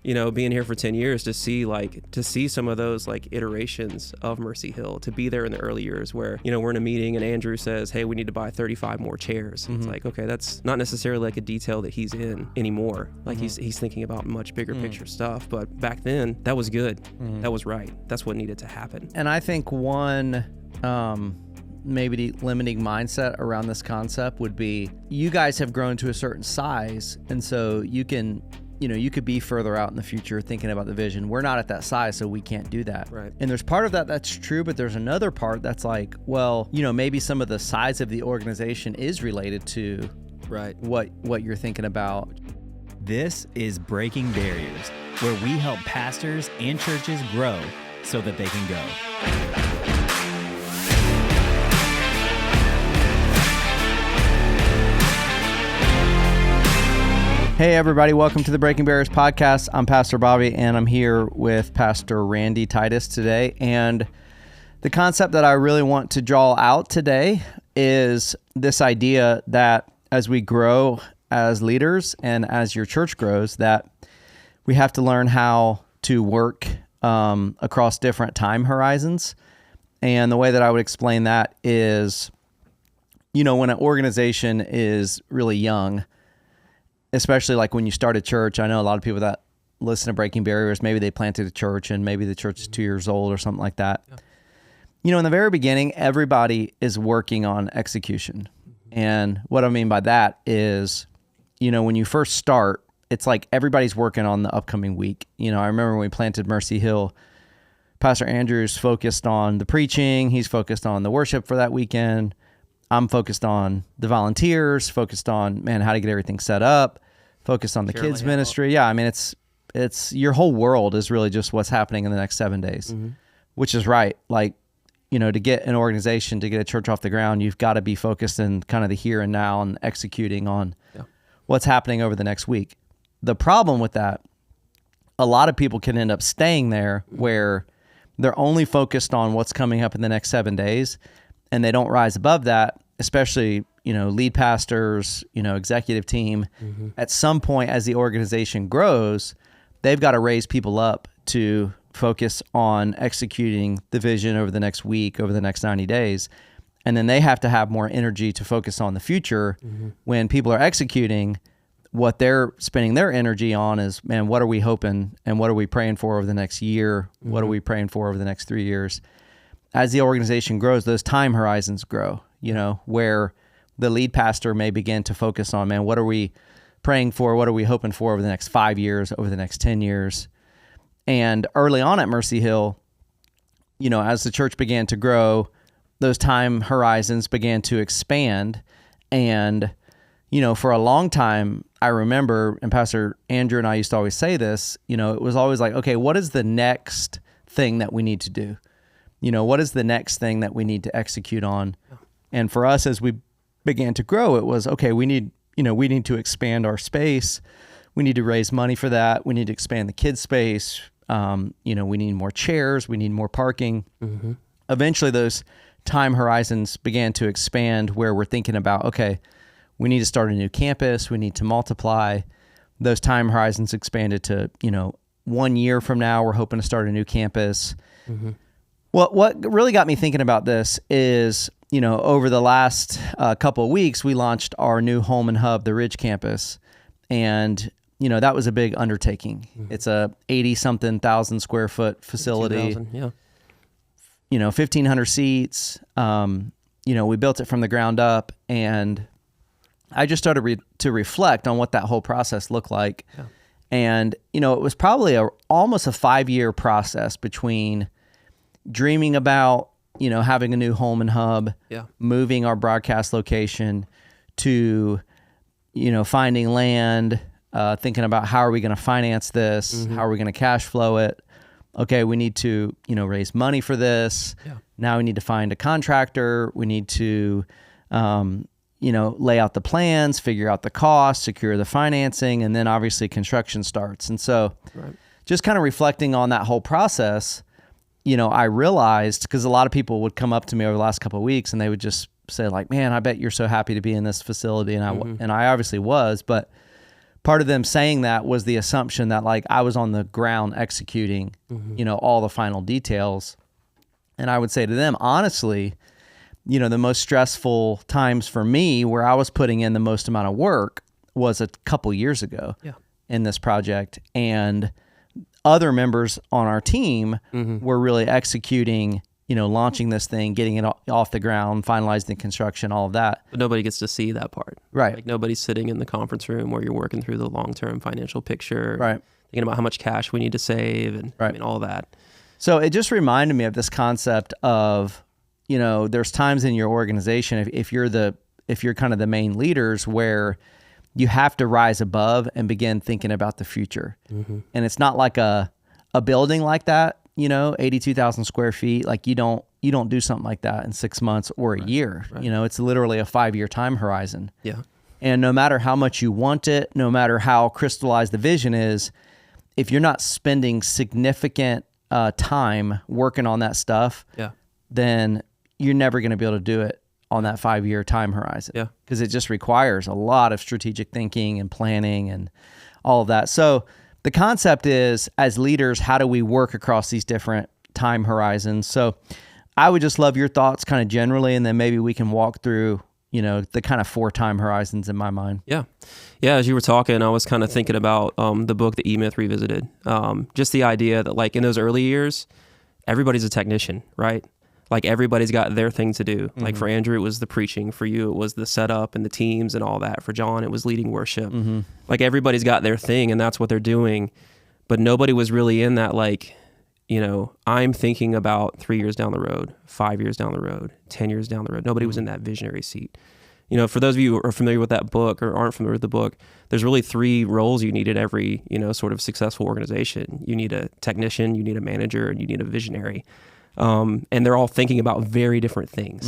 being here for 10 years to see some of those like iterations of Mercy Hill, to be there in the early years where, we're in a meeting and Andrew says, hey, we need to buy 35 more chairs. It's like, okay, that's not necessarily like a detail that he's in anymore. Like he's thinking about much bigger picture stuff. But back then that was good. That was right. That's what needed to happen. And I think one, maybe the limiting mindset around this concept would be, you guys have grown to a certain size. And so you can, you could be further out in the future thinking about the vision. We're not at that size, so we can't do that. Right. And there's part of that that's true, but there's another part that's like, well, maybe some of the size of the organization is related to what you're thinking about. This is Breaking Barriers, where we help pastors and churches grow so that they can go. Hey everybody, welcome to the Breaking Barriers podcast. I'm Pastor Bobby and I'm here with Pastor Randy Titus today. And the concept that I really want to draw out today is this idea that as we grow as leaders and as your church grows, that we have to learn how to work across different time horizons. And the way that I would explain that is, when an organization is really young, especially like when you start a church. I know a lot of people that listen to Breaking Barriers, maybe they planted a church and maybe the church is 2 years old or something like that. Yeah. In the very beginning, everybody is working on execution. And what I mean by that is, when you first start, it's like everybody's working on the upcoming week. I remember when we planted Mercy Hill, Pastor Andrew's focused on the preaching. He's focused on the worship for that weekend. I'm focused on the volunteers, focused on, how to get everything set up, focused on the kids ministry. Yeah, it's your whole world is really just what's happening in the next 7 days, which is right. Like, to get an organization, to get a church off the ground, you've got to be focused in kind of the here and now and executing on what's happening over the next week. The problem with that, a lot of people can end up staying there where they're only focused on what's coming up in the next 7 days, and they don't rise above that, especially, lead pastors, executive team. At some point as the organization grows, they've got to raise people up to focus on executing the vision over the next week, over the next 90 days. And then they have to have more energy to focus on the future. When people are executing, what they're spending their energy on is, what are we hoping and what are we praying for over the next year? What are we praying for over the next 3 years? As the organization grows, those time horizons grow, where the lead pastor may begin to focus on, what are we praying for? What are we hoping for over the next 5 years, over the next 10 years? And early on at Mercy Hill, as the church began to grow, those time horizons began to expand. And, for a long time, I remember, and Pastor Andrew and I used to always say this, it was always like, okay, what is the next thing that we need to do? What is the next thing that we need to execute on? And for us, as we began to grow, it was, okay, we need to expand our space. We need to raise money for that. We need to expand the kids' space. We need more chairs. We need more parking. Eventually, those time horizons began to expand where we're thinking about, okay, we need to start a new campus. We need to multiply. Those time horizons expanded to, 1 year from now, we're hoping to start a new campus. What really got me thinking about this is, over the last couple of weeks, we launched our new home and hub, the Ridge campus. And, that was a big undertaking. It's a 80-something thousand square foot facility. 1,500 seats. We built it from the ground up. And I just started to reflect on what that whole process looked like. Yeah. And, it was probably almost a 5-year process between dreaming about, having a new home and hub, moving our broadcast location, to, finding land, thinking about how are we going to finance this? How are we going to cash flow it? Okay, we need to, raise money for this. Yeah. Now we need to find a contractor. We need to, lay out the plans, figure out the costs, secure the financing, and then obviously construction starts. And so just kind of reflecting on that whole process, I realized, because a lot of people would come up to me over the last couple of weeks and they would just say like, man, I bet you're so happy to be in this facility. And I obviously was, but part of them saying that was the assumption that like I was on the ground executing, all the final details. And I would say to them, honestly, the most stressful times for me where I was putting in the most amount of work was a couple years ago in this project. And other members on our team were really executing, launching this thing, getting it off the ground, finalizing the construction, all of that. But nobody gets to see that part. Right. Like nobody's sitting in the conference room where you're working through the long-term financial picture. Right. Thinking about how much cash we need to save and all that. So it just reminded me of this concept of, there's times in your organization, if you're kind of the main leaders, where you have to rise above and begin thinking about the future. And it's not like a building like that, 82,000 square feet. Like you don't do something like that in 6 months or a year. Right. It's literally a 5-year time horizon. Yeah. And no matter how much you want it, no matter how crystallized the vision is, if you're not spending significant time working on that stuff, then you're never going to be able to do it on that 5-year time horizon. Yeah. Because it just requires a lot of strategic thinking and planning and all of that. So the concept is, as leaders, how do we work across these different time horizons? So I would just love your thoughts kind of generally, and then maybe we can walk through, the kind of 4 time horizons in my mind. Yeah. Yeah. As you were talking, I was kind of thinking about the book that E-Myth Revisited. Just the idea that like in those early years, everybody's a technician, right? Like everybody's got their thing to do. Like for Andrew, it was the preaching. For you, it was the setup and the teams and all that. For John, it was leading worship. Like everybody's got their thing and that's what they're doing. But nobody was really in that like, I'm thinking about 3 years down the road, 5 years down the road, 10 years down the road. Nobody was in that visionary seat. For those of you who are familiar with that book or aren't familiar with the book, there's really 3 roles you need in every, sort of successful organization. You need a technician, you need a manager, and you need a visionary. And they're all thinking about very different things.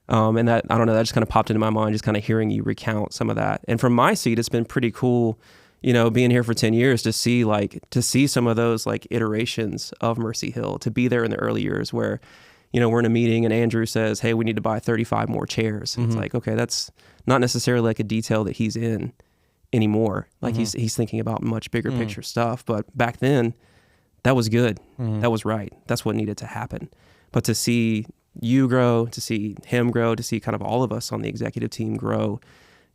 And that, I don't know, that just kind of popped into my mind, just kind of hearing you recount some of that. And from my seat, it's been pretty cool, being here for 10 years to see some of those like iterations of Mercy Hill, to be there in the early years where, we're in a meeting and Andrew says, hey, we need to buy 35 more chairs. It's like, okay, that's not necessarily like a detail that he's in anymore. Like he's thinking about much bigger picture stuff. But back then, that was good. That was right. That's what needed to happen. But to see you grow, to see him grow, to see kind of all of us on the executive team grow,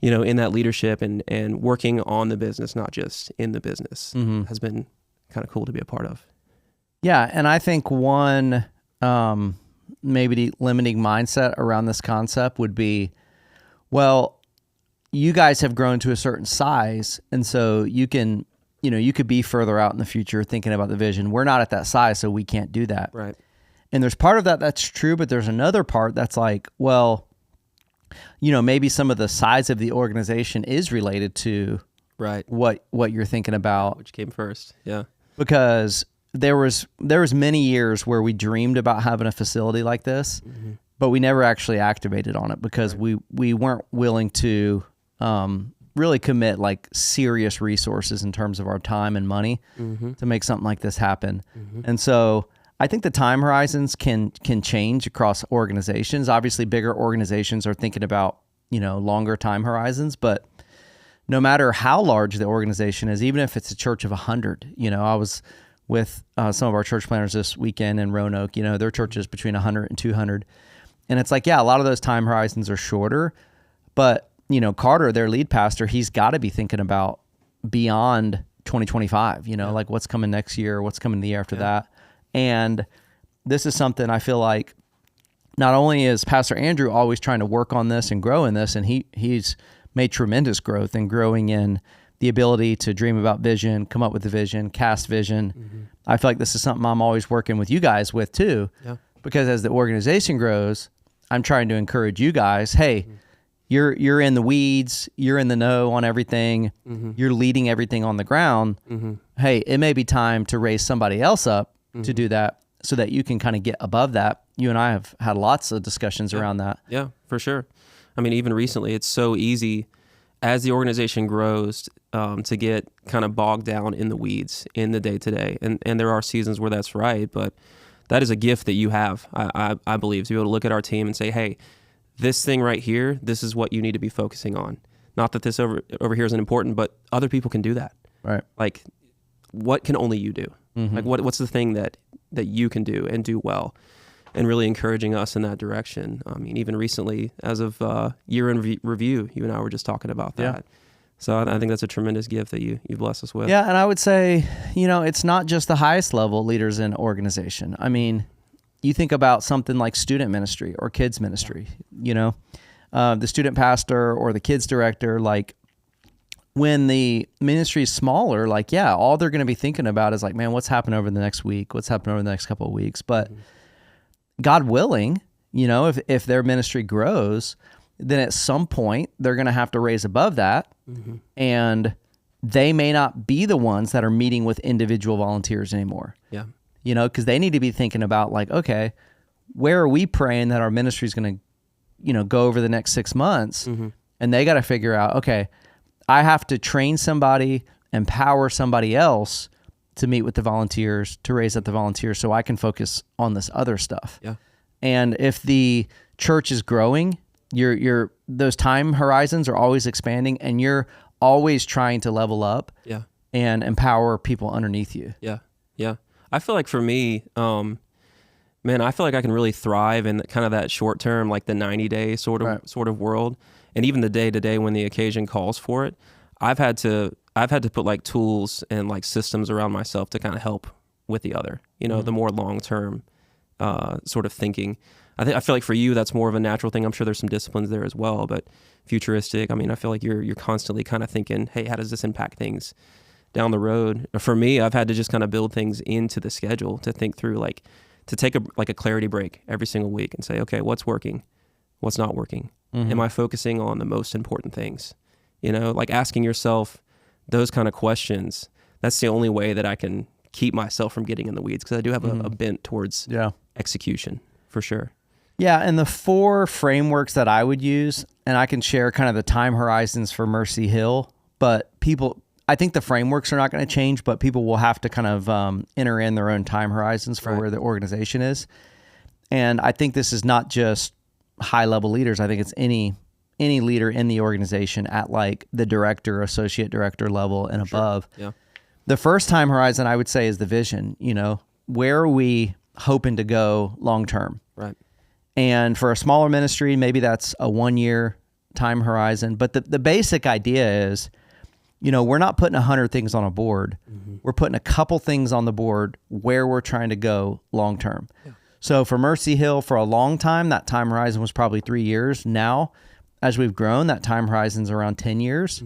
in that leadership and working on the business, not just in the business, has been kind of cool to be a part of. Yeah. And I think one maybe limiting mindset around this concept would be, well, you guys have grown to a certain size. And so you can, you could be further out in the future thinking about the vision. We're not at that size, so we can't do that. Right. And there's part of that that's true, but there's another part that's like, well, maybe some of the size of the organization is related to what you're thinking about. Which came first. Yeah. Because there was many years where we dreamed about having a facility like this, but we never actually activated on it because we weren't willing to really commit like serious resources in terms of our time and money to make something like this happen. And so I think the time horizons can change across organizations. Obviously, bigger organizations are thinking about, longer time horizons, but no matter how large the organization is, even if it's a church of 100, I was with some of our church planners this weekend in Roanoke, their church is between 100 and 200. And it's like, yeah, a lot of those time horizons are shorter, but Carter, their lead pastor, he's got to be thinking about beyond 2025, like what's coming next year, what's coming the year after that. And this is something I feel like not only is Pastor Andrew always trying to work on this and grow in this, and he's made tremendous growth in growing in the ability to dream about vision, come up with the vision, cast vision. I feel like this is something I'm always working with you guys with too, because as the organization grows, I'm trying to encourage you guys, hey, you're in the weeds, you're in the know on everything, you're leading everything on the ground. Hey, it may be time to raise somebody else up to do that so that you can kind of get above that. You and I have had lots of discussions around that. Yeah, for sure. I mean, even recently, it's so easy as the organization grows to get kind of bogged down in the weeds in the day-to-day. And there are seasons where that's right, but that is a gift that you have, I believe, to be able to look at our team and say, hey, this thing right here, this is what you need to be focusing on. Not that this over here isn't important, but other people can do that. Right. Like, what can only you do? Like, what's the thing that you can do and do well? And really encouraging us in that direction. I mean, even recently, as of year-end review, you and I were just talking about that. Yeah. So I think that's a tremendous gift that you bless us with. Yeah, and I would say, it's not just the highest level leaders in organization. I mean, you think about something like student ministry or kids ministry, the student pastor or the kids director, like when the ministry is smaller, like, all they're going to be thinking about is like, man, what's happened over the next week? What's happened over the next couple of weeks? But God willing, if their ministry grows, then at some point they're going to have to raise above that. And they may not be the ones that are meeting with individual volunteers anymore. Yeah. Because they need to be thinking about like, okay, where are we praying that our ministry is going to, go over the next 6 months? And they got to figure out, okay, I have to train somebody, empower somebody else to meet with the volunteers, to raise up the volunteers so I can focus on this other stuff. Yeah. And if the church is growing, your those time horizons are always expanding and you're always trying to level up and empower people underneath you. Yeah. Yeah. I feel like for me, man, I feel like I can really thrive in kind of that short term, like the 90-day sort of world. And even the day-to-day when the occasion calls for it, I've had to put like tools and like systems around myself to kind of help with the other, the more long-term sort of thinking. I feel like for you, that's more of a natural thing. I'm sure there's some disciplines there as well, but futuristic, I mean, I feel like you're constantly kind of thinking, hey, how does this impact things down the road? For me, I've had to just kind of build things into the schedule to think through, like to take a clarity break every single week and say, okay, what's working? What's not working? Am I focusing on the most important things? Like asking yourself those kind of questions. That's the only way that I can keep myself from getting in the weeds, because I do have a bent towards execution for sure. Yeah, and the 4 frameworks that I would use, and I can share kind of the time horizons for Mercy Hill, but I think the frameworks are not going to change, but people will have to kind of enter in their own time horizons for where the organization is. And I think this is not just high-level leaders. I think it's any leader in the organization at like the director, associate director level and above. Yeah. The first time horizon I would say is the vision. Where are we hoping to go long-term? Right. And for a smaller ministry, maybe that's a 1-year time horizon. But the basic idea is, we're not putting 100 things on a board. We're putting a couple things on the board where we're trying to go long term. Yeah. So for Mercy Hill, for a long time, that time horizon was probably 3 years. Now, as we've grown, that time horizon's around 10 years.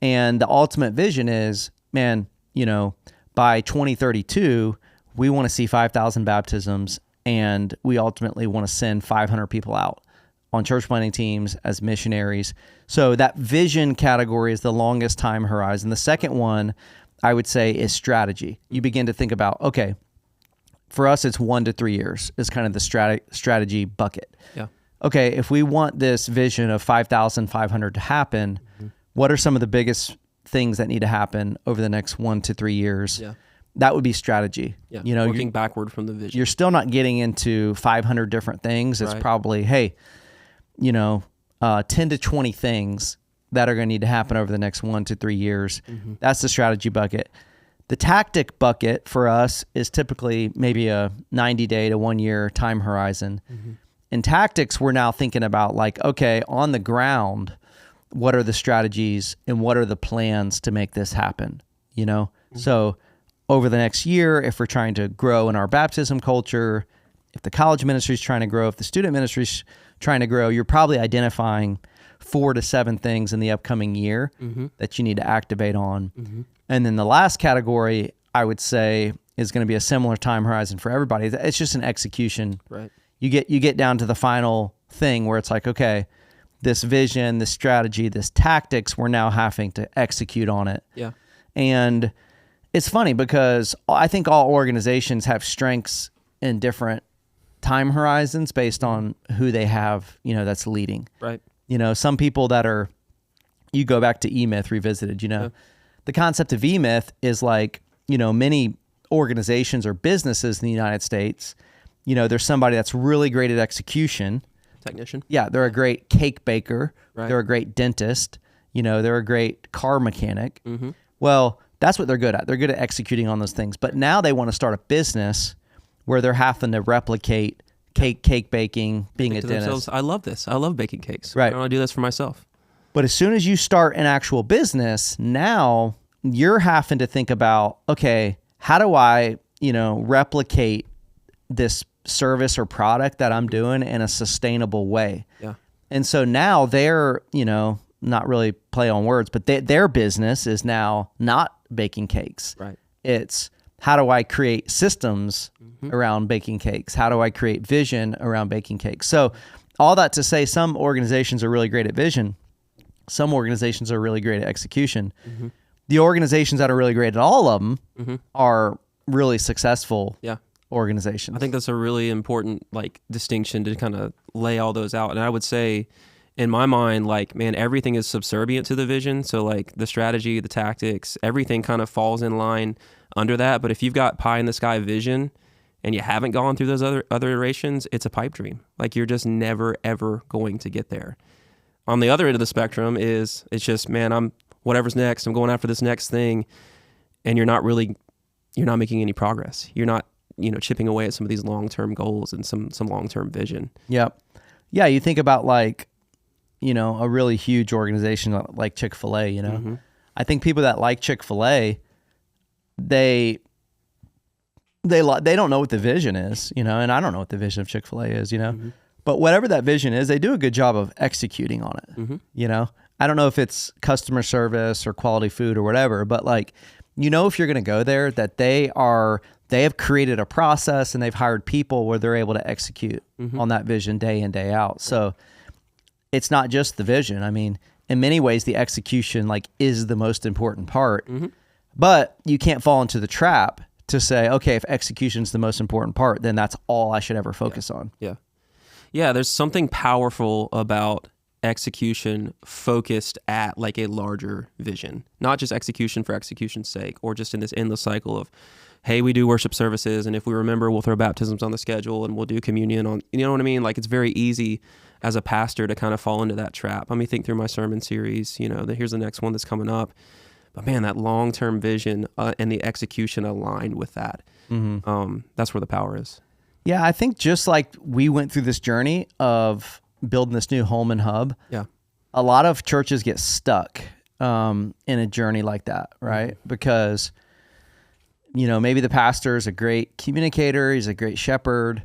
And the ultimate vision is, man, by 2032, we want to see 5,000 baptisms, and we ultimately want to send 500 people out on church planting teams as missionaries. So that vision category is the longest time horizon. The second one, I would say, is strategy. You begin to think about, okay, for us, it's 1 to 3 years is kind of the strategy bucket. Yeah. Okay, if we want this vision of 5,500 to happen, what are some of the biggest things that need to happen over the next 1 to 3 years? Yeah. That would be strategy. Yeah. Working backward from the vision. You're still not getting into 500 different things. It's probably, hey, 10 to 20 things that are going to need to happen over the next 1 to 3 years. That's the strategy bucket. The tactic bucket for us is typically maybe a 90-day to 1 year time horizon. In tactics, we're now thinking about like, okay, on the ground, what are the strategies and what are the plans to make this happen? So over the next year, if we're trying to grow in our baptism culture, if the college ministry is trying to grow, if the student ministry is trying to grow, you're probably identifying 4 to 7 things in the upcoming year that you need to activate on. And then the last category, I would say, is going to be a similar time horizon for everybody. It's just an execution. Right. You get down to the final thing where it's like, okay, this vision, this strategy, this tactics, we're now having to execute on it. Yeah. And it's funny because I think all organizations have strengths in different time horizons based on who they have, that's leading. Right. Some people that are, you go back to E-Myth Revisited, the concept of E-Myth is like, many organizations or businesses in the United States, there's somebody that's really great at execution. Technician. Yeah, they're a great cake baker. Right. They're a great dentist. they're a great car mechanic. Well, that's what they're good at. They're good at executing on those things. But now they want to start a business where they're having to replicate cake baking, being a dentist. I love this. I love baking cakes. Right. I want to do this for myself. But as soon as you start an actual business, now you're having to think about, okay, how do I, replicate this service or product that I'm doing in a sustainable way? Yeah. And so now they're, not really play on words, but their business is now not baking cakes. Right. It's how do I create systems around baking cakes? How do I create vision around baking cakes? So all that to say, some organizations are really great at vision. Some organizations are really great at execution. The organizations that are really great at all of them are really successful organizations. I think that's a really important distinction to kind of lay all those out. And I would say, in my mind, everything is subservient to the vision. So the strategy, the tactics, everything kind of falls in line under that. But if you've got pie in the sky vision and you haven't gone through those other iterations, it's a pipe dream. You're just never, ever going to get there. On the other end of the spectrum it's just, I'm whatever's next, I'm going after this next thing. And you're not making any progress. You're not, chipping away at some of these long-term goals and some long-term vision. Yep. Yeah. You think about a really huge organization like Chick-fil-A, I think people that like Chick-fil-A, they don't know what the vision is, and I don't know what the vision of Chick-fil-A is, but whatever that vision is, they do a good job of executing on it. I don't know if it's customer service or quality food or whatever, but if you're going to go there, that they have created a process and they've hired people where they're able to execute on that vision day in, day out. So it's not just the vision. I mean, in many ways, the execution is the most important part, but you can't fall into the trap to say, okay, if execution is the most important part, then that's all I should ever focus on. Yeah. There's something powerful about execution focused at a larger vision, not just execution for execution's sake, or just in this endless cycle of, hey, we do worship services, and if we remember, we'll throw baptisms on the schedule and we'll do communion on, you know what I mean? It's very easy as a pastor to kind of fall into that trap. Let me think through my sermon series, here's the next one that's coming up. But man, that long-term vision and the execution aligned with that. That's where the power is. Yeah, I think just like we went through this journey of building this new home and hub, a lot of churches get stuck in a journey like that, right? Because, maybe the pastor is a great communicator, he's a great shepherd,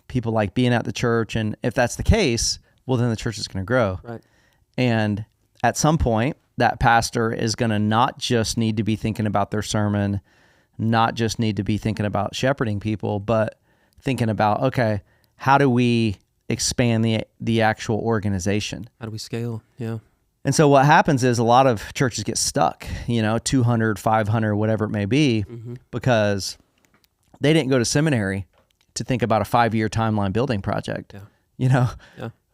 people like being at the church, and if that's the case, well, then the church is going to grow. Right. And at some point, that pastor is going to not just need to be thinking about their sermon, not just need to be thinking about shepherding people, but thinking about, okay, how do we expand the actual organization? How do we scale? Yeah. And so what happens is a lot of churches get stuck, 200, 500, whatever it may be, because they didn't go to seminary to think about a 5-year timeline building project, Yeah.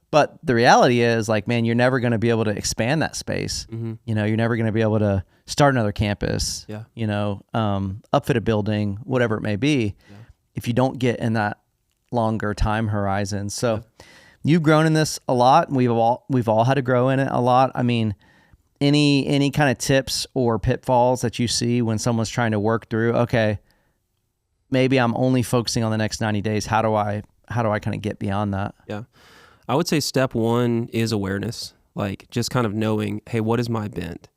But the reality is man, you're never going to be able to expand that space. You're never going to be able to start another campus, upfit a building, whatever it may be, if you don't get in that longer time horizon. So you've grown in this a lot. We've all had to grow in it a lot. I mean, any kind of tips or pitfalls that you see when someone's trying to work through, okay, maybe I'm only focusing on the next 90 days. How do I kind of get beyond that? Yeah. I would say step one is awareness, just kind of knowing, hey, what is my bent?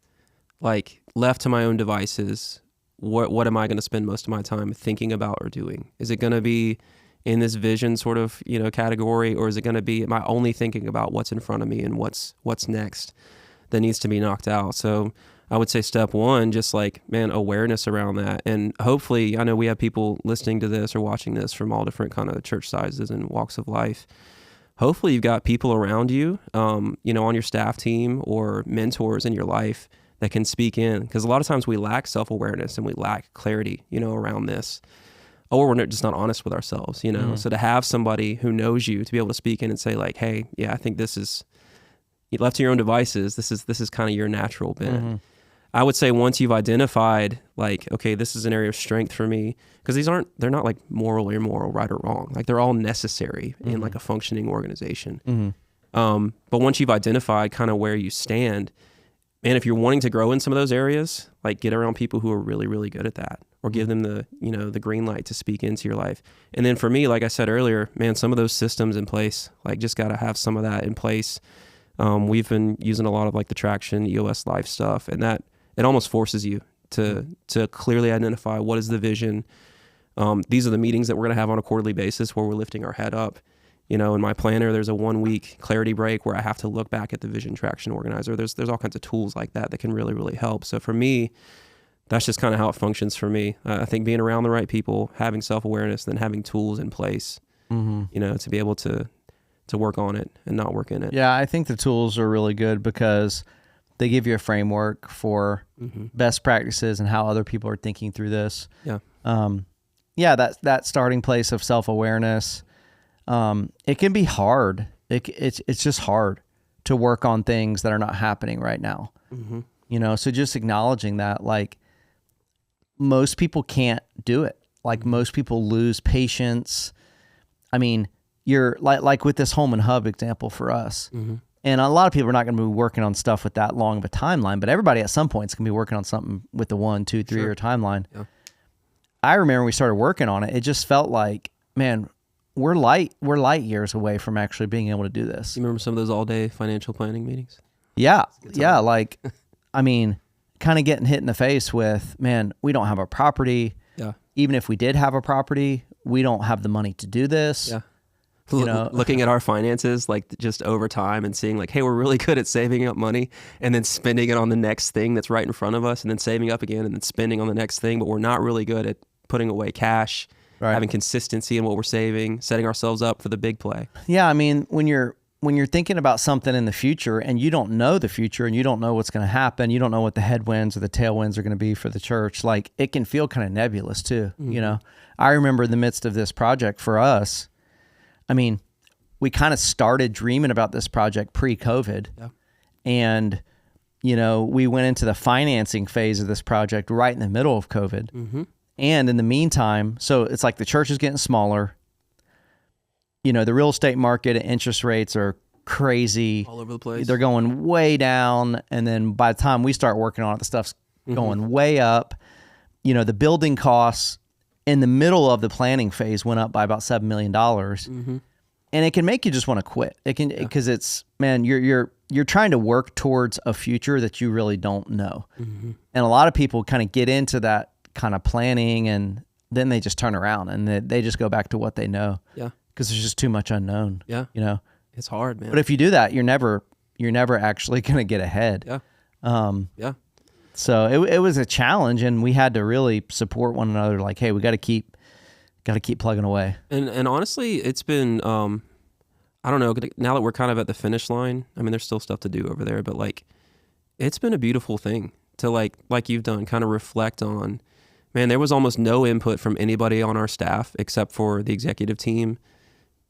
Left to my own devices, what am I going to spend most of my time thinking about or doing? Is it going to be in this vision sort of, category, or is it going to be, am I only thinking about what's in front of me and what's next that needs to be knocked out? So I would say step one, just awareness around that. And hopefully, I know we have people listening to this or watching this from all different kind of church sizes and walks of life. Hopefully you've got people around you, on your staff team or mentors in your life that can speak in. Because a lot of times we lack self-awareness and we lack clarity, around this. Or we're just not honest with ourselves, So to have somebody who knows you to be able to speak in and say hey, yeah, I think this is, left to your own devices, this is kind of your natural bent. I would say once you've identified okay, this is an area of strength for me, because they're not moral or immoral, right or wrong. They're all necessary in a functioning organization. But once you've identified kind of where you stand, man, if you're wanting to grow in some of those areas, like get around people who are really, really good at that, or give them the, the green light to speak into your life. And then for me, like I said earlier, man, some of those systems in place, like just got to have some of that in place. We've been using a lot of like the Traction EOS Life stuff, and that it almost forces you to clearly identify what is the vision. These are the meetings that we're going to have on a quarterly basis where we're lifting our head up. In my planner, there's a 1 week clarity break where I have to look back at the vision traction organizer. There's all kinds of tools like that can really, really help. So for me, that's just kind of how it functions for me. I think being around the right people, having self-awareness, then having tools in place, to be able to work on it and not work in it. Yeah, I think the tools are really good because they give you a framework for best practices and how other people are thinking through this. Yeah. That starting place of self-awareness. It can be hard. It's just hard to work on things that are not happening right now. So just acknowledging that, like, most people can't do it. Like, most people lose patience. I mean, you're like with this home and hub example for us. And a lot of people are not going to be working on stuff with that long of a timeline, but everybody at some point is going to be working on something with the 1, 2, 3 year timeline. Yeah. I remember when we started working on it, it just felt like, man, we're light years away from actually being able to do this. You remember some of those all-day financial planning meetings? Yeah. Like, I mean, kind of getting hit in the face with, man, we don't have a property. Yeah. Even if we did have a property, we don't have the money to do this. Yeah. Looking at our finances, like just over time and seeing like, hey, we're really good at saving up money and then spending it on the next thing that's right in front of us, and then saving up again and then spending on the next thing. But we're not really good at putting away cash, having consistency in what we're saving, setting ourselves up for the big play. Yeah. I mean, when you're thinking about something in the future and you don't know the future and you don't know what's going to happen, you don't know what the headwinds or the tailwinds are going to be for the church, like it can feel kind of nebulous too. I remember in the midst of this project for us, I mean, we kind of started dreaming about this project pre-COVID. Yeah. And, we went into the financing phase of this project right in the middle of COVID. And in the meantime, so it's like the church is getting smaller. The real estate market and interest rates are crazy. All over the place. They're going way down. And then by the time we start working on it, the stuff's going way up. The building costs in the middle of the planning phase went up by about $7 million. And it can make you just want to quit. It can, because it's, man, you're trying to work towards a future that you really don't know. And a lot of people kind of get into that kind of planning and then they just turn around and they just go back to what they know. Yeah. Because there's just too much unknown. Yeah. It's hard, man. But if you do that, you're never actually going to get ahead. Yeah. Yeah. So it was a challenge, and we had to really support one another. Like, hey, we got to keep plugging away. And honestly, it's been, I don't know, now that we're kind of at the finish line, I mean, there's still stuff to do over there, but like, it's been a beautiful thing to like you've done, kind of reflect on, man, there was almost no input from anybody on our staff except for the executive team,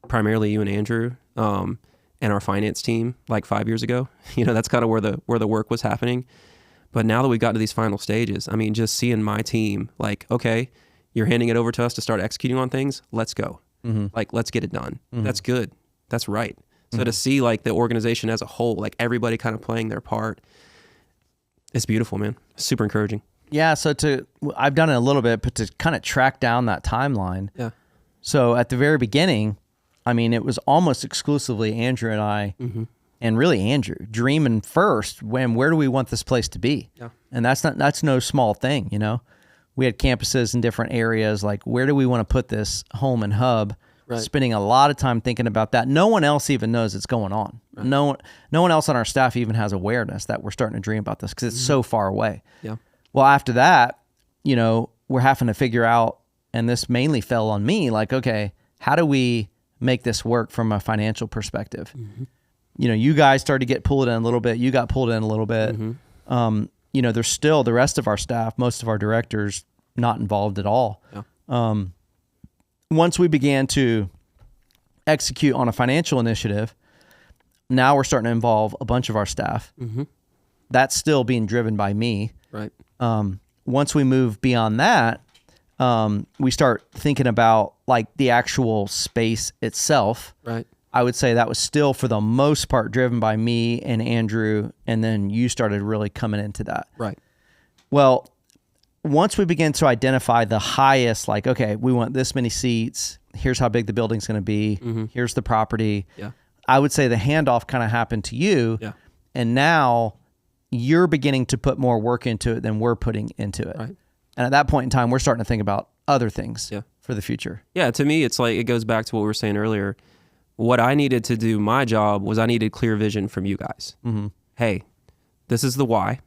primarily you and Andrew, and our finance team like 5 years ago. That's kind of where the work was happening. But now that we've got to these final stages, I mean, just seeing my team, like, okay, you're handing it over to us to start executing on things. Let's go. Like, let's get it done. That's good. That's right. So to see like the organization as a whole, like everybody kind of playing their part, it's beautiful, man. Super encouraging. Yeah. So I've done it a little bit, but to kind of track down that timeline. Yeah. So at the very beginning, I mean, it was almost exclusively Andrew and I, and really Andrew dreaming first, where do we want this place to be? Yeah. And that's no small thing. We had campuses in different areas. Like, where do we want to put this home and hub? Right. Spending a lot of time thinking about that. No one else even knows it's going on. Right. No one else on our staff even has awareness that we're starting to dream about this because it's so far away. Yeah. Well, after that, we're having to figure out, and this mainly fell on me, like, okay, how do we make this work from a financial perspective? You guys started to get pulled in a little bit. You got pulled in a little bit. There's still the rest of our staff, most of our directors, not involved at all. Yeah. Once we began to execute on a financial initiative, now we're starting to involve a bunch of our staff. That's still being driven by me. Right. Once we move beyond that, we start thinking about like the actual space itself. Right. I would say that was still for the most part driven by me and Andrew, and then you started really coming into that. Right. Well, once we begin to identify the highest, like, okay, we want this many seats, here's how big the building's going to be, here's the property. Yeah. I would say the handoff kind of happened to you. Yeah. And now you're beginning to put more work into it than we're putting into it. Right. And at that point in time, we're starting to think about other things for the future. Yeah. To me, it's like, it goes back to what we were saying earlier. What I needed to do my job was I needed clear vision from you guys. Hey, this is the why.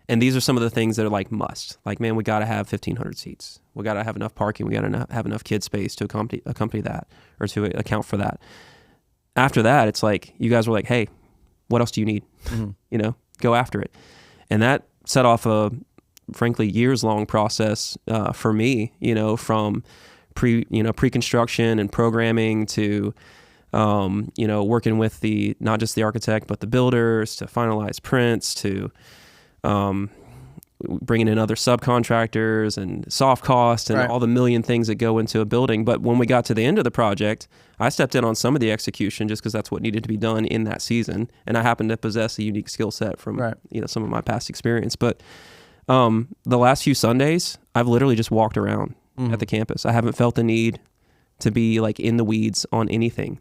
And these are some of the things that are like must. Like, man, we got to have 1,500 seats. We got to have enough parking. We got to have enough kid space to accompany that, or to account for that. After that, it's like, you guys were like, hey, what else do you need? You know, go after it. And that set off a, frankly, years-long process for me, you know, from pre-construction and programming to, you know, working with not just the architect, but the builders, to finalize prints, to bringing in other subcontractors and soft costs and all the million things that go into a building. But when we got to the end of the project, I stepped in on some of the execution just because that's what needed to be done in that season. And I happened to possess a unique skill set from, you know, some of my past experience. But the last few Sundays, I've literally just walked around at the campus. I haven't felt the need to be like in the weeds on anything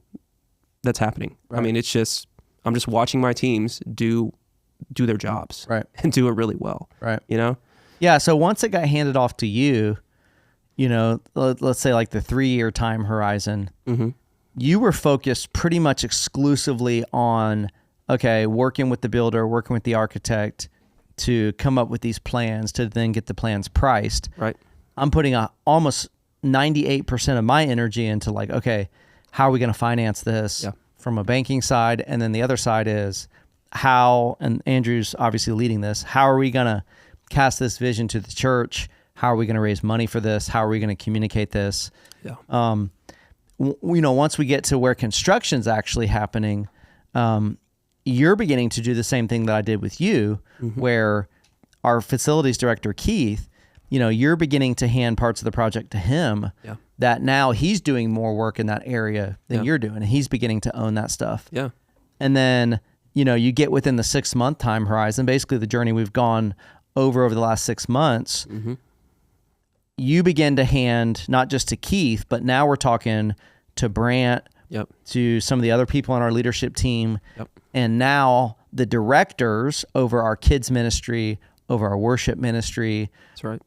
that's happening. I mean, it's just, I'm just watching my teams do their jobs and do it really well. You know? Yeah. So once it got handed off to you, you know, let's say like the 3-year time horizon, you were focused pretty much exclusively on, okay, working with the builder, working with the architect to come up with these plans to then get the plans priced. I'm putting almost 98% of my energy into like, okay, how are we going to finance this from a banking side? And then the other side is how, and Andrew's obviously leading this, how are we going to cast this vision to the church? How are we going to raise money for this? How are we going to communicate this? You know, once we get to where construction's actually happening, you're beginning to do the same thing that I did with you, where our facilities director, Keith, you know, you're beginning to hand parts of the project to him that now he's doing more work in that area than you're doing. And he's beginning to own that stuff. And then, you know, you get within the 6-month time horizon, basically the journey we've gone over the last 6 months, you begin to hand not just to Keith, but now we're talking to Brant, to some of the other people on our leadership team. And now the directors over our kids ministry, over our worship ministry,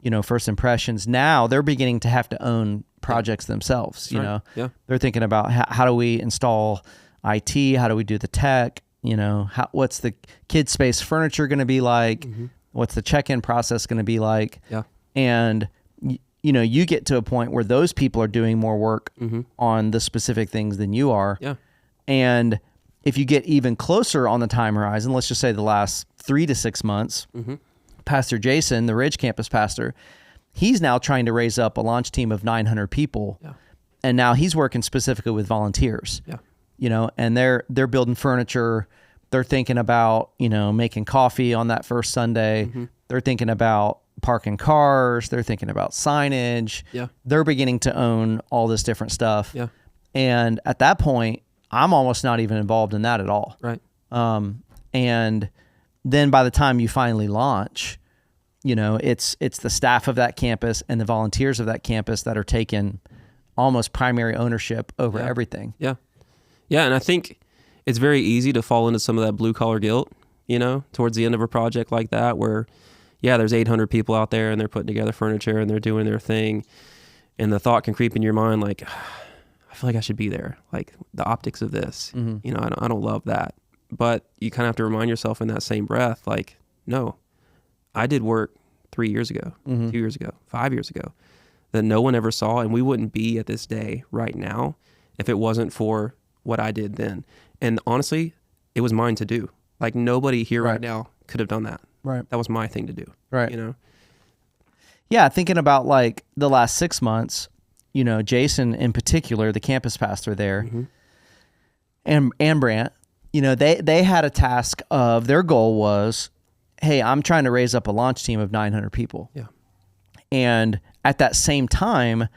you know, First Impressions, now they're beginning to have to own projects themselves. You know, they're thinking about how do we install IT? How do we do the tech? You know, what's the kid space furniture going to be like? What's the check-in process going to be like? And you know, you get to a point where those people are doing more work on the specific things than you are. And if you get even closer on the time horizon, let's just say the last 3 to 6 months, Pastor Jason, the Ridge campus pastor, he's now trying to raise up a launch team of 900 people. And now he's working specifically with volunteers. You know, and they're building furniture. They're thinking about, you know, making coffee on that first Sunday. They're thinking about parking cars. They're thinking about signage. They're beginning to own all this different stuff. And at that point, I'm almost not even involved in that at all. And then by the time you finally launch, you know, it's the staff of that campus and the volunteers of that campus that are taking almost primary ownership over everything. And I think it's very easy to fall into some of that blue collar guilt, you know, towards the end of a project like that, where, there's 800 people out there and they're putting together furniture and they're doing their thing. And the thought can creep in your mind, like, I feel like I should be there. Like the optics of this, you know, I don't love that. But you kind of have to remind yourself in that same breath, like, no, I did work 3 years ago, 2 years ago, 5 years ago that no one ever saw. And we wouldn't be at this day right now if it wasn't for what I did then. And honestly, it was mine to do. Like nobody here right now could have done that. That was my thing to do. You know? Yeah. Thinking about like the last 6 months, you know, Jason in particular, the campus pastor there, and Brant, you know, they had a task of, their goal was, hey, I'm trying to raise up a launch team of 900 people. And at that same time,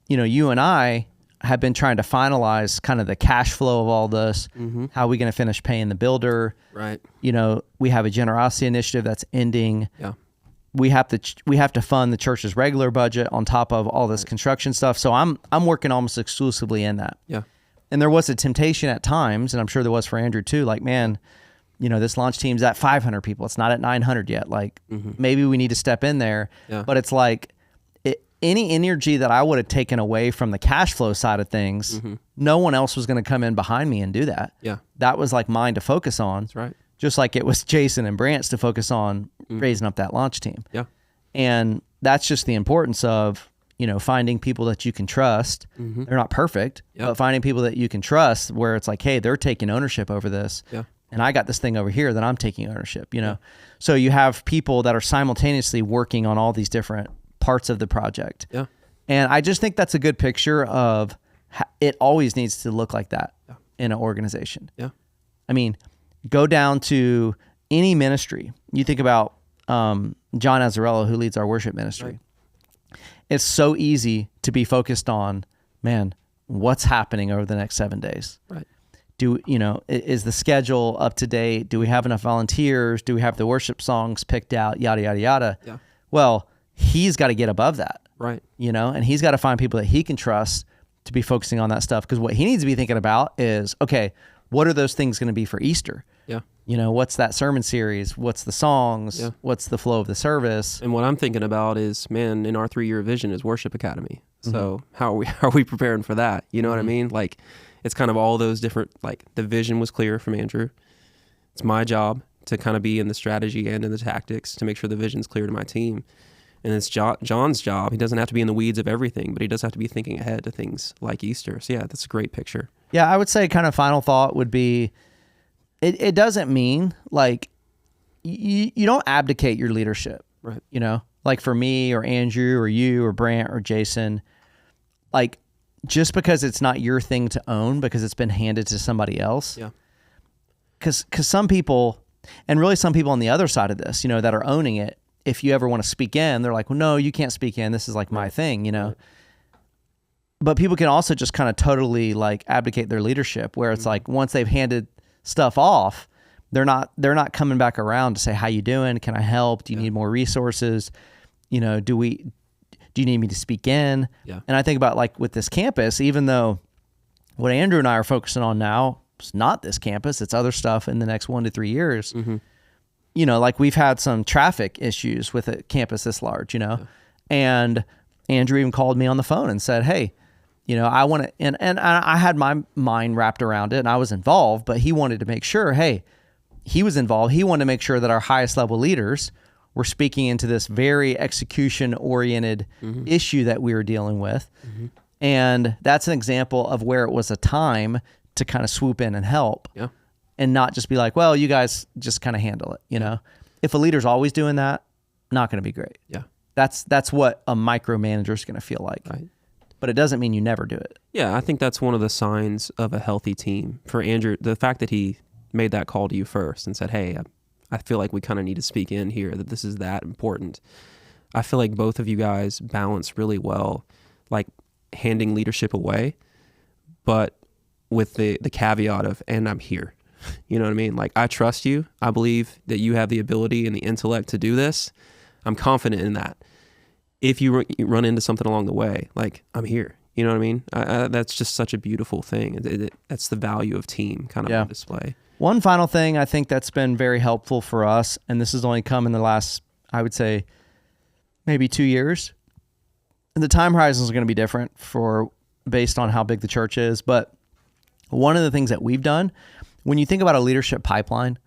you know, you and I have been trying to finalize kind of the cash flow of all this. How are we going to finish paying the builder? Right. You know, we have a generosity initiative that's ending. Yeah. We have to fund the church's regular budget on top of all this construction stuff. So I'm working almost exclusively in that. Yeah. And there was a temptation at times, and I'm sure there was for Andrew too, like, man, you know, this launch team's at 500 people. It's not at 900 yet. Like, maybe we need to step in there. Yeah. But it's like, any energy that I would have taken away from the cash flow side of things, no one else was going to come in behind me and do that. Yeah. That was like mine to focus on. That's right. Just like it was Jason and Brant's to focus on raising up that launch team. Yeah. And that's just the importance of, you know, finding people that you can trust. They're not perfect, but finding people that you can trust where it's like, hey, they're taking ownership over this. Yeah. And I got this thing over here that I'm taking ownership, you know? So you have people that are simultaneously working on all these different parts of the project. Yeah. And I just think that's a good picture of it always needs to look like that in an organization. Yeah. I mean, go down to any ministry. You think about John Azzarello, who leads our worship ministry. Right. It's so easy to be focused on, man, what's happening over the next 7 days? Right. Is the schedule up to date? Do we have enough volunteers? Do we have the worship songs picked out? Yada, yada, yada. Yeah. Well, he's got to get above that. Right. You know, and he's got to find people that he can trust to be focusing on that stuff. Because what he needs to be thinking about is, okay, what are those things going to be for Easter? Yeah. You know, what's that sermon series? What's the songs? Yeah. What's the flow of the service? And what I'm thinking about is, man, in our 3-year vision is Worship Academy. So how are we preparing for that? You know what I mean? Like, it's kind of all those different, like, the vision was clear from Andrew. It's my job to kind of be in the strategy and in the tactics to make sure the vision's clear to my team. And it's John's job. He doesn't have to be in the weeds of everything, but he does have to be thinking ahead to things like Easter. So yeah, that's a great picture. Yeah, I would say kind of final thought would be, it doesn't mean like you don't abdicate your leadership. Right. You know, like for me or Andrew or you or Brant or Jason, like just because it's not your thing to own because it's been handed to somebody else. Yeah. Because some people, and really some people on the other side of this, you know, that are owning it, if you ever want to speak in, they're like, well, no, you can't speak in. This is like my thing, you know. Right. But people can also just kind of totally like abdicate their leadership where it's like once they've handed stuff off, they're not coming back around to say, how you doing? Can I help? Do you need more resources? You know, do you need me to speak in? Yeah. And I think about like with this campus, even though what Andrew and I are focusing on now is not this campus, it's other stuff in the next 1 to 3 years. You know, like we've had some traffic issues with a campus this large, you know, and Andrew even called me on the phone and said, hey, you know, I want to, and I had my mind wrapped around it and I was involved, but he wanted to make sure, hey, he was involved. He wanted to make sure that our highest level leaders were speaking into this very execution oriented issue that we were dealing with. And that's an example of where it was a time to kind of swoop in and help. Yeah. And not just be like, well, you guys just kind of handle it, you know? If a leader's always doing that, not going to be great. Yeah. That's what a micromanager is going to feel like. Right. But it doesn't mean you never do it. Yeah, I think that's one of the signs of a healthy team. For Andrew, the fact that he made that call to you first and said, hey, I feel like we kind of need to speak in here, that this is that important. I feel like both of you guys balance really well, like handing leadership away, but with the caveat of, and I'm here. You know what I mean? Like, I trust you. I believe that you have the ability and the intellect to do this. I'm confident in that. If you run into something along the way, like, I'm here. You know what I mean? That's just such a beautiful thing. That's the value of team kind of on display. One final thing I think that's been very helpful for us, and this has only come in the last, I would say, maybe 2 years. And the time horizons are going to be different based on how big the church is. But one of the things that we've done, when you think about a leadership pipeline,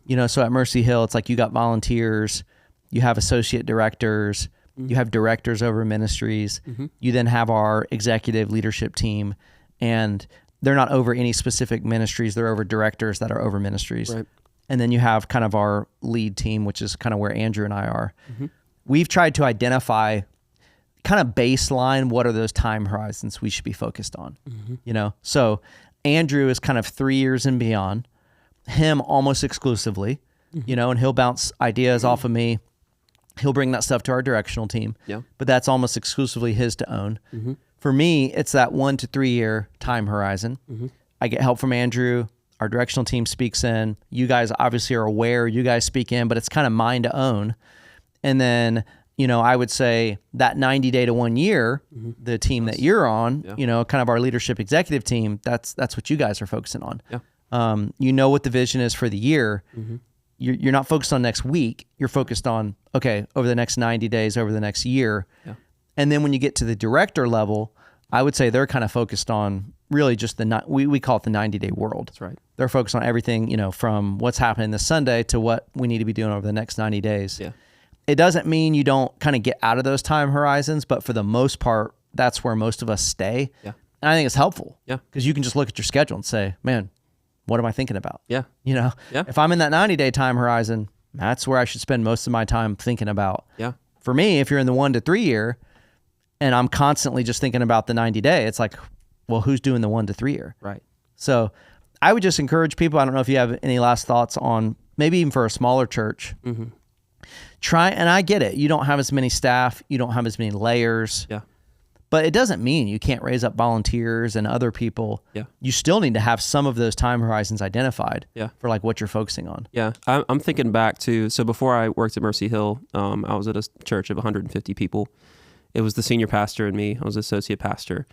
you know, so at Mercy Hill, it's like you got volunteers, you have associate directors, you have directors over ministries, you then have our executive leadership team, and they're not over any specific ministries, they're over directors that are over ministries. Right. And then you have kind of our lead team, which is kind of where Andrew and I are. We've tried to identify kind of baseline, what are those time horizons we should be focused on, you know? So Andrew is kind of 3 years and beyond, him almost exclusively, you know, and he'll bounce ideas off of me. He'll bring that stuff to our directional team, Yeah. but that's almost exclusively his to own. Mm-hmm. For me, it's that 1 to 3 year time horizon. Mm-hmm. I get help from Andrew. Our directional team speaks in. You guys obviously are aware. You guys speak in, but it's kind of mine to own. And then, I would say that 90 day to 1 year, the team that you're on, kind of our leadership executive team, that's what you guys are focusing on. Yeah. What the vision is for the year. Mm-hmm. You're not focused on next week. You're focused on, okay, over the next 90 days, over the next year. Yeah. And then when you get to the director level, I would say they're kind of focused on really just we call it the 90-day world. That's right. They're focused on everything, from what's happening this Sunday to what we need to be doing over the next 90 days. Yeah. It doesn't mean you don't kind of get out of those time horizons, but for the most part, that's where most of us stay. Yeah. And I think it's helpful. Yeah. Because you can just look at your schedule and say, man, what am I thinking about? Yeah. Yeah. If I'm in that 90-day time horizon, that's where I should spend most of my time thinking about. Yeah. For me, if you're in the 1 to 3 year and I'm constantly just thinking about the 90-day, it's like, well, who's doing the 1 to 3 year? Right. So I would just encourage people, I don't know if you have any last thoughts on maybe even for a smaller church, Mm-hmm. try, and I get it. You don't have as many staff. You don't have as many layers. Yeah. But it doesn't mean you can't raise up volunteers and other people. Yeah. You still need to have some of those time horizons identified Yeah. for like what you're focusing on. Yeah. I'm thinking back to, so before I worked at Mercy Hill, I was at a church of 150 people. It was the senior pastor and me. I was associate pastor.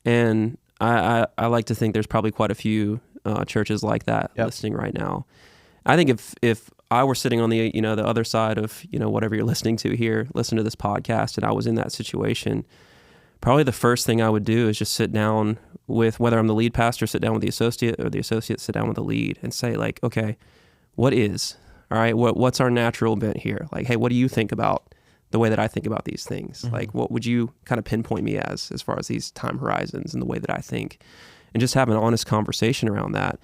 And I like to think there's probably quite a few churches like that listening right now. I think if I were sitting on the the other side of whatever you're listening to here, listen to this podcast, and I was in that situation, probably the first thing I would do is just sit down with, whether I'm the lead pastor, sit down with the associate, or the associate sit down with the lead and say like, okay, what is, all right, what's our natural bent here? Like, hey, what do you think about the way that I think about these things? Mm-hmm. Like, what would you kind of pinpoint me as far as these time horizons and the way that I think, and just have an honest conversation around that.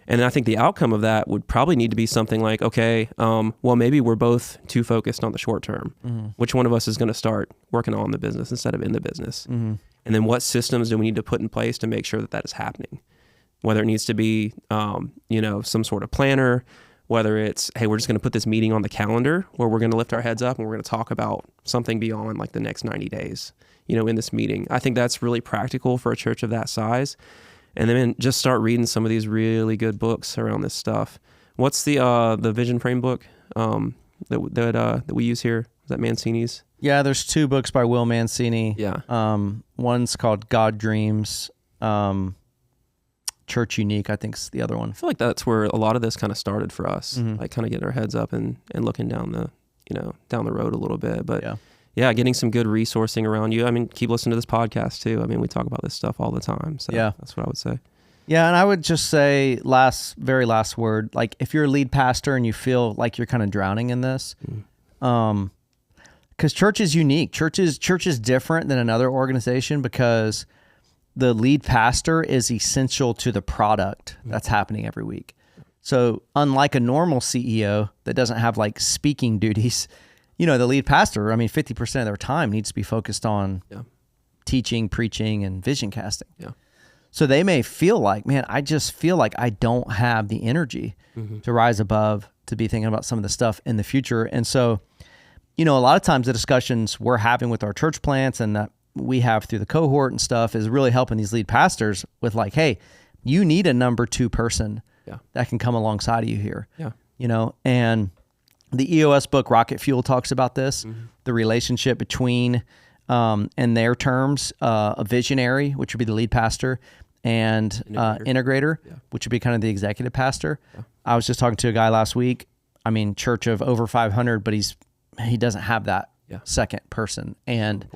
And I think the outcome of that would probably need to be something like, okay, well, maybe we're both too focused on the short term. Mm-hmm. Which one of us is going to start working on the business instead of in the business? Mm-hmm. And then what systems do we need to put in place to make sure that is happening? Whether it needs to be, some sort of planner, whether it's, hey, we're just going to put this meeting on the calendar where we're going to lift our heads up and we're going to talk about something beyond like the next 90 days, in this meeting. I think that's really practical for a church of that size. And then just start reading some of these really good books around this stuff. What's the vision frame book that we use here? Is that Mancini's? Yeah, there's 2 books by Will Mancini. Yeah. One's called God Dreams. Church Unique, I think, is the other one. I feel like that's where a lot of this kind of started for us, Mm-hmm. like kind of getting our heads up and looking down the road a little bit. But Yeah. Getting some good resourcing around you. I mean, keep listening to this podcast too. I mean, we talk about this stuff all the time. So that's what I would say. Yeah, and I would just say very last word, like if you're a lead pastor and you feel like you're kind of drowning in this, because church is unique. Church is different than another organization because the lead pastor is essential to the product that's happening every week. So unlike a normal CEO that doesn't have like speaking duties, the lead pastor, 50% of their time needs to be focused on teaching, preaching, and vision casting. Yeah. So they may feel like, man, I just feel like I don't have the energy to rise above, to be thinking about some of the stuff in the future. And so, a lot of times the discussions we're having with our church plants and that we have through the cohort and stuff is really helping these lead pastors with like, hey, you need a number 2 person that can come alongside of you here. Yeah. And the EOS book, Rocket Fuel, talks about this, the relationship between, in their terms, a visionary, which would be the lead pastor, and integrator, which would be kind of the executive pastor. Yeah. I was just talking to a guy last week. Church of over 500, but he doesn't have that second person. And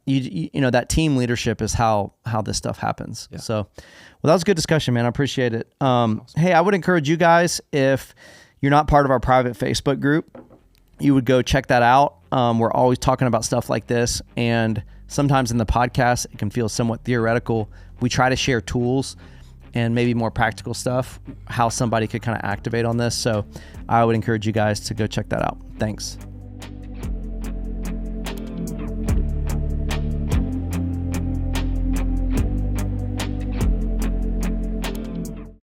you that team leadership is how this stuff happens. Yeah. So, well, that was a good discussion, man. I appreciate it. Awesome. Hey, I would encourage you guys, if you're not part of our private Facebook group, you would go check that out. We're always talking about stuff like this, and sometimes in the podcast, it can feel somewhat theoretical. We try to share tools and maybe more practical stuff, how somebody could kind of activate on this. So I would encourage you guys to go check that out. Thanks.